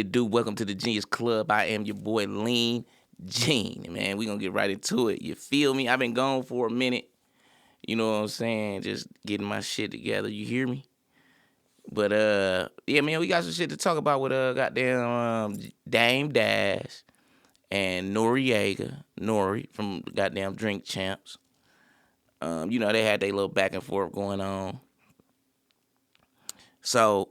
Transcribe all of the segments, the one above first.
it do? Welcome to the Genius Club. I am your boy Lean Gene, man. We gonna get right into it. You feel me? I've been gone for a minute. You know what I'm saying? Just getting my shit together. You hear me? But yeah, man, we got some shit to talk about with goddamn Dame Dash and N.O.R.E from goddamn Drink Champs. You know, they had their little back and forth going on. So,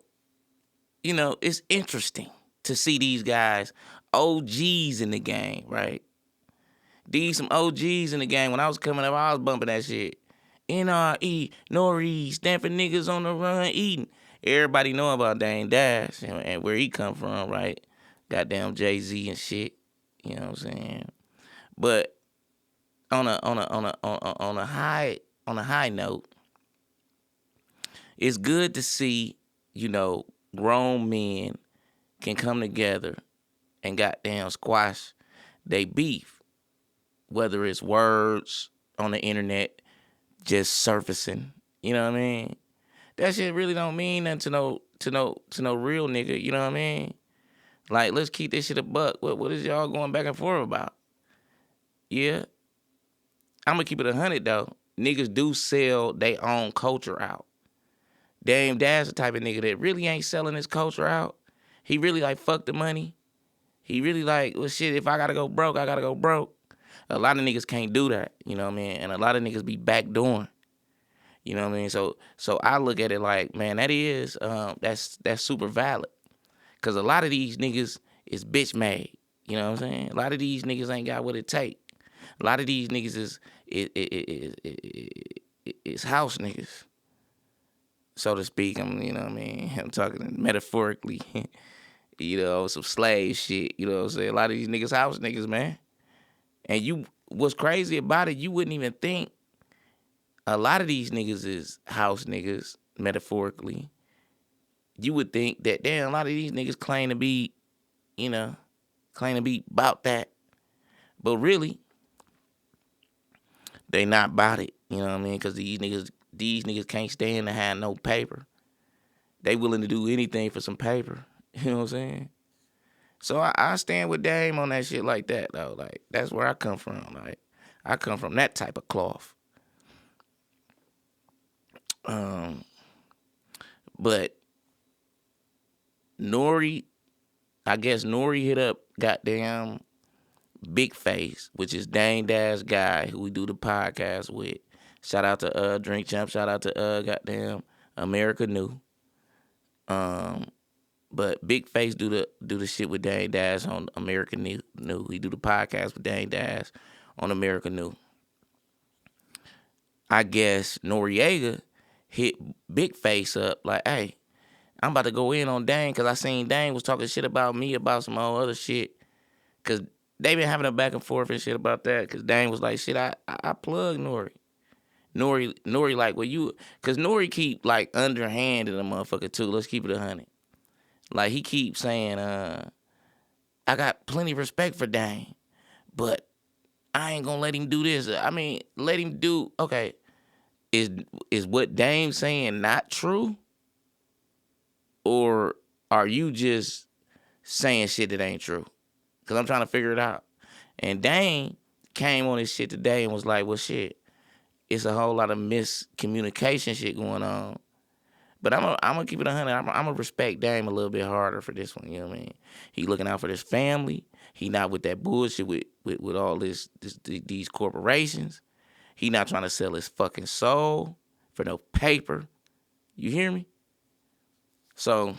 you know, it's interesting to see these guys, OGs in the game, right? These some OGs in the game. When I was coming up, I was bumping that shit. N.O.R.E, N.O.R.E, stand for niggas on the run eating. Everybody know about Dame Dash and where he come from, right? Goddamn Jay-Z and shit. You know what I'm saying? But on a high note, it's good to see, you know, grown men can come together and goddamn squash they beef, whether it's words on the internet just surfacing. You know what I mean? That shit really don't mean nothing to no real nigga. You know what I mean? Like, let's keep this shit a buck. What is y'all going back and forth about? Yeah, I'm gonna keep it 100 though. Niggas do sell their own culture out. Dame Dash the type of nigga that really ain't selling his culture out. He really like fuck the money. He really like, well shit, if I gotta go broke, I gotta go broke. A lot of niggas can't do that, you know what I mean? And a lot of niggas be backdooring. You know what I mean? So I look at it like, man, that is that's super valid. Cause a lot of these niggas is bitch made. You know what I'm saying? A lot of these niggas ain't got what it take. A lot of these niggas is house niggas, so to speak. You know what I mean? I'm talking metaphorically. You know, some slave shit. You know what I'm saying? A lot of these niggas house niggas, man. And what's crazy about it, you wouldn't even think a lot of these niggas is house niggas, metaphorically. You would think that, damn, a lot of these niggas claim to be about that. But really, they not about it. You know what I mean? Because these niggas can't stand to have no paper. They willing to do anything for some paper. You know what I'm saying? So I stand with Dame on that shit like that, though. Like, that's where I come from. Like, I come from that type of cloth. But N.O.R.E, I guess N.O.R.E hit up goddamn Big Face, which is Dame Dash guy who we do the podcast with. Shout out to Drink Champ. Shout out to goddamn America New. But Big Face do the shit with Dame Dash on America New. He do the podcast with Dame Dash on America New. I guess Noriega hit Big Face up like, hey, I'm about to go in on Dame because I seen Dame was talking shit about me about some old other shit. Because they been having a back and forth and shit about that. Because Dame was like, shit, I plugged N.O.R.E. N.O.R.E like, well, you... Because N.O.R.E keep, like, underhanded a motherfucker, too. Let's keep it 100. Like, he keeps saying, I got plenty of respect for Dame, but I ain't gonna let him do this. I mean, let him do... Okay, is what Dame's saying not true? Or are you just saying shit that ain't true? Because I'm trying to figure it out. And Dame came on this shit today and was like, well, shit, it's a whole lot of miscommunication shit going on. But I'm gonna keep it 100. I'm gonna respect Dame a little bit harder for this one. You know what I mean? He looking out for this family. He not with that bullshit with all these corporations. He not trying to sell his fucking soul for no paper. You hear me? So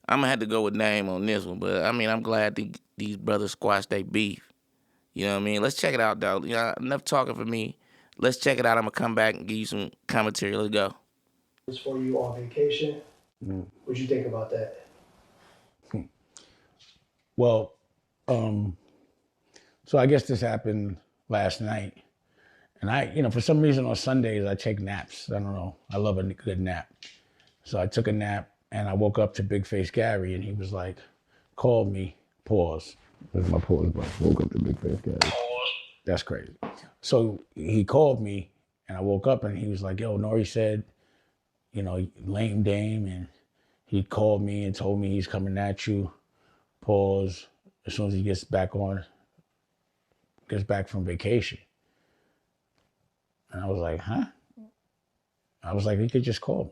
I'm gonna have to go with Dame on this one. But I mean, I'm glad these brothers squashed their beef. You know what I mean? Let's check it out, though. You know, enough talking for me. Let's check it out. I'm gonna come back and give you some commentary. Let's go. For you on vacation. What'd you think about that? Well, so I guess this happened last night. And for some reason on Sundays, I take naps. I don't know. I love a good nap. So I took a nap and I woke up to Big Face Gary and he was like, called me, pause. There's my pause button. Woke up to Big Face Gary. That's crazy. So he called me and I woke up and he was like, yo, N.O.R.E said, lame Dame and He called me and told me he's coming at you. Pause. As soon as he gets back from vacation. And I was like, huh? I was like, he could just call me.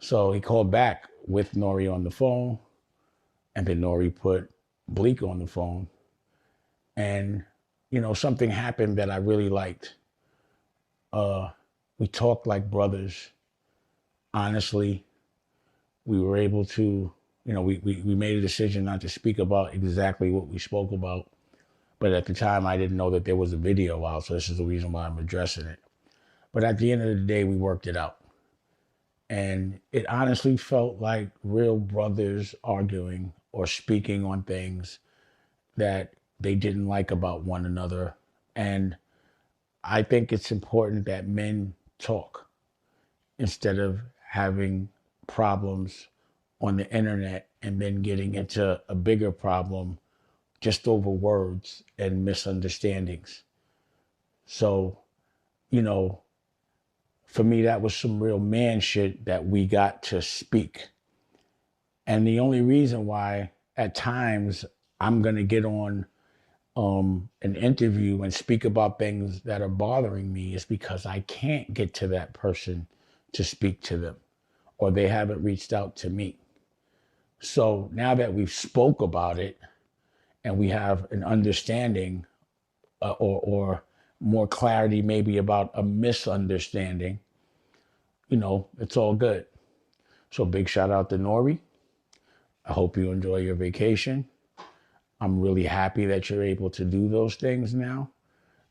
So he called back with N.O.R.E on the phone. And then N.O.R.E put Bleek on the phone. And, something happened that I really liked. We talked like brothers. Honestly, we were able to, we made a decision not to speak about exactly what we spoke about. But at the time, I didn't know that there was a video out. So this is the reason why I'm addressing it. But at the end of the day, we worked it out. And it honestly felt like real brothers arguing or speaking on things that they didn't like about one another. And I think it's important that men talk instead of having problems on the internet and then getting into a bigger problem just over words and misunderstandings. So, for me, that was some real man shit that we got to speak. And the only reason why at times I'm going to get on an interview and speak about things that are bothering me is because I can't get to that person to speak to them, or they haven't reached out to me. So now that we've spoke about it and we have an understanding or more clarity maybe about a misunderstanding, it's all good. So big shout out to N.O.R.E. I hope you enjoy your vacation. I'm really happy that you're able to do those things now.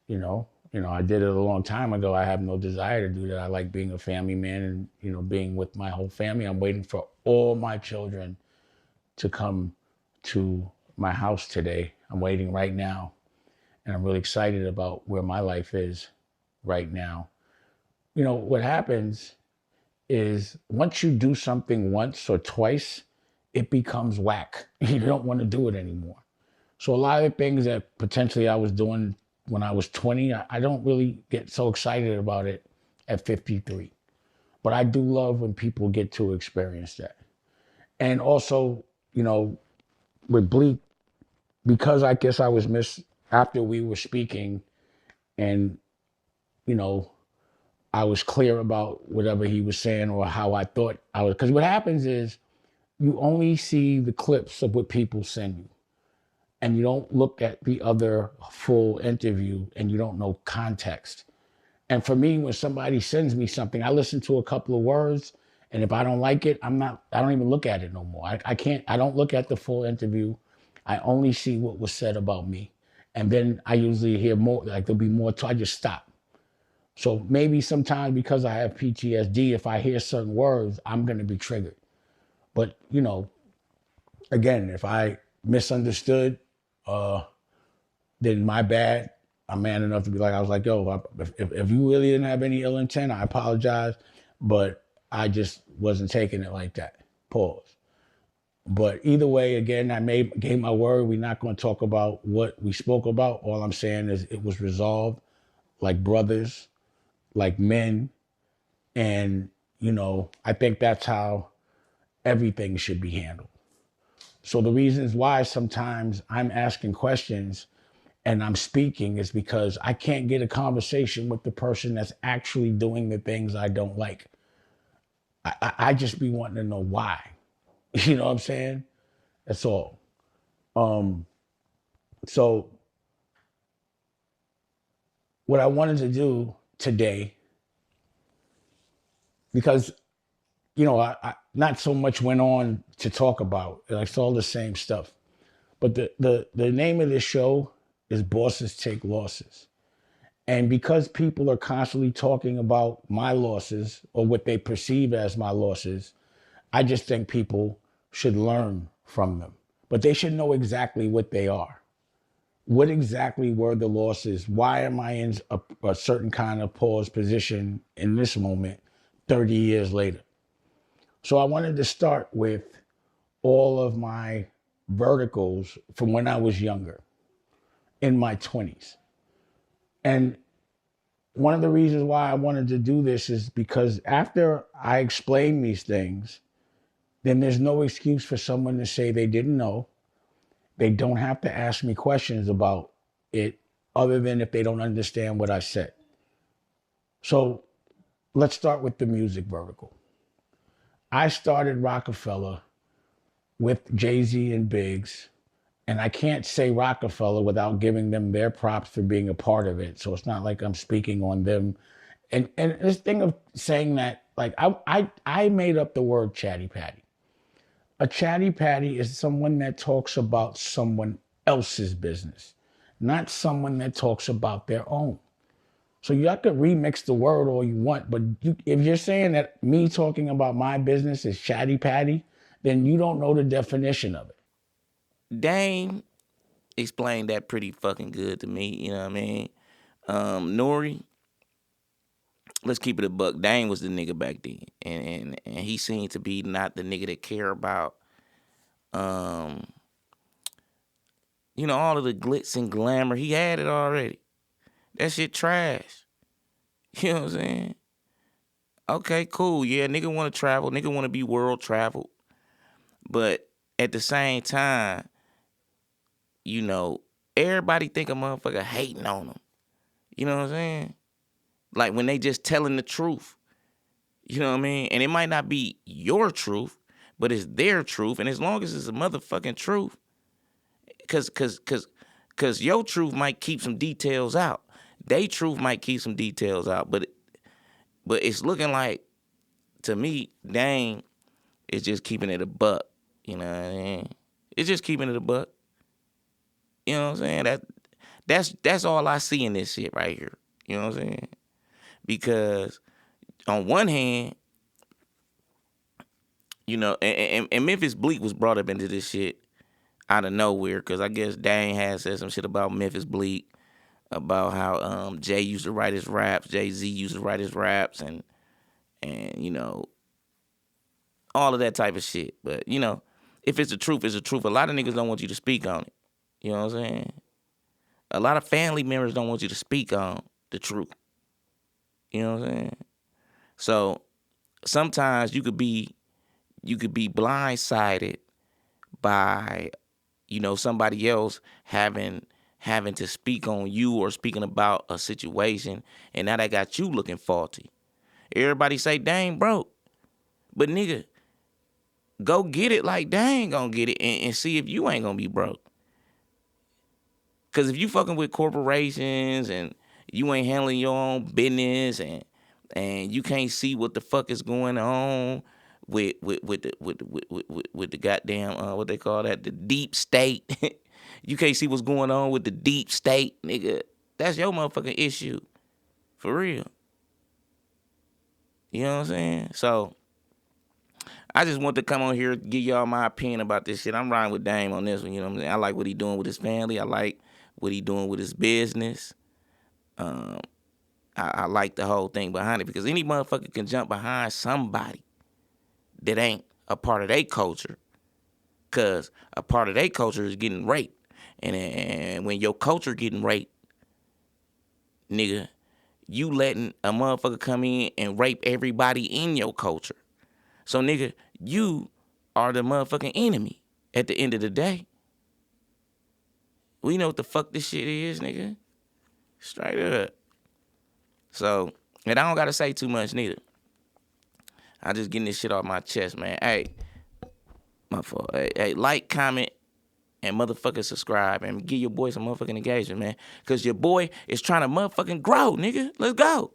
I did it a long time ago. I have no desire to do that. I like being a family man and, being with my whole family. I'm waiting for all my children to come to my house today. I'm waiting right now. And I'm really excited about where my life is right now. What happens is once you do something once or twice, it becomes whack. You don't want to do it anymore. So a lot of the things that potentially I was doing when I was 20, I don't really get so excited about it at 53. But I do love when people get to experience that. And also, with Bleek, because I guess I was after we were speaking and, I was clear about whatever he was saying or how I thought I was. Because what happens is you only see the clips of what people send you. And you don't look at the other full interview and you don't know context. And for me, when somebody sends me something, I listen to a couple of words. And if I don't like it, I don't even look at it no more. I don't look at the full interview. I only see what was said about me. And then I usually hear more, like there'll be more, I just stop. So maybe sometimes because I have PTSD, if I hear certain words, I'm going to be triggered. But, again, if I misunderstood, then my bad. I'm man enough to be like, I was like, yo, if you really didn't have any ill intent, I apologize. But I just wasn't taking it like that. Pause. But either way, again, gave my word. We're not going to talk about what we spoke about. All I'm saying is it was resolved like brothers, like men. And, I think that's how everything should be handled. So the reasons why sometimes I'm asking questions and I'm speaking is because I can't get a conversation with the person that's actually doing the things I don't like. I just be wanting to know why. You know what I'm saying? That's all. So what I wanted to do today, because, I not so much went on to talk about, it's all the same stuff. But the name of this show is Bosses Take Losses. And because people are constantly talking about my losses or what they perceive as my losses, I just think people should learn from them. But they should know exactly what they are. What exactly were the losses? Why am I in a certain kind of pause position in this moment 30 years later? So I wanted to start with all of my verticals from when I was younger, in my 20s. And one of the reasons why I wanted to do this is because after I explain these things, then there's no excuse for someone to say they didn't know. They don't have to ask me questions about it other than if they don't understand what I said. So let's start with the music vertical. I started Rockefeller with Jay-Z and Biggs, and I can't say Rockefeller without giving them their props for being a part of it. So it's not like I'm speaking on them. And this thing of saying that, like I made up the word chatty patty. A chatty patty is someone that talks about someone else's business, not someone that talks about their own. So y'all could remix the word all you want, but if you're saying that me talking about my business is chatty patty, then you don't know the definition of it. Dame explained that pretty fucking good to me. You know what I mean? N.O.R.E, let's keep it a buck. Dame was the nigga back then, and he seemed to be not the nigga that care about, all of the glitz and glamour. He had it already. That shit trash. You know what I'm saying? Okay, cool. Yeah, nigga want to travel. Nigga want to be world traveled. But at the same time, everybody think a motherfucker hating on them. You know what I'm saying? Like when they just telling the truth. You know what I mean? And it might not be your truth, but it's their truth. And as long as it's a motherfucking truth, cause your truth might keep some details out. They truth might keep some details out. But it's looking like, to me, Dame is just keeping it a buck. You know what I mean? It's just keeping it a buck. You know what I'm saying? That's all I see in this shit right here. You know what I'm saying? Because on one hand, and Memphis Bleek was brought up into this shit out of nowhere, because I guess Dane had said some shit about Memphis Bleek, about how Jay used to write his raps, Jay-Z used to write his raps, and all of that type of shit. But, if it's the truth, it's the truth. A lot of niggas don't want you to speak on it. You know what I'm saying? A lot of family members don't want you to speak on the truth. You know what I'm saying? So sometimes you could be blindsided by, somebody else having to speak on you or speaking about a situation, and now that got you looking faulty. Everybody say Dame broke, but nigga, go get it like Dame gonna get it, and see if you ain't gonna be broke. Cause if you fucking with corporations and you ain't handling your own business, and you can't see what the fuck is going on with the goddamn what they call that, the deep state. You can't see what's going on with the deep state, nigga. That's your motherfucking issue, for real. You know what I'm saying? So I just want to come on here give y'all my opinion about this shit. I'm riding with Dame on this one. You know what I'm saying? I like what he doing with his family. I like what he doing with his business. I like the whole thing behind it, because any motherfucker can jump behind somebody that ain't a part of their culture, because a part of their culture is getting raped. And when your culture getting raped, nigga, you letting a motherfucker come in and rape everybody in your culture. So, nigga, you are the motherfucking enemy at the end of the day. We know what the fuck this shit is, nigga. Straight up. So, and I don't gotta say too much neither. I just getting this shit off my chest, man. Hey, my fault. Hey, like, comment, and motherfucking subscribe, and give your boy some motherfucking engagement, man. Cause your boy is trying to motherfucking grow, nigga. Let's go.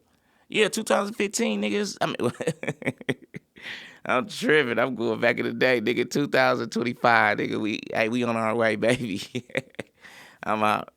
Yeah, 2015, niggas. I mean, I'm tripping. I'm going back in the day, nigga. 2025, nigga. We on our way, baby. I'm out.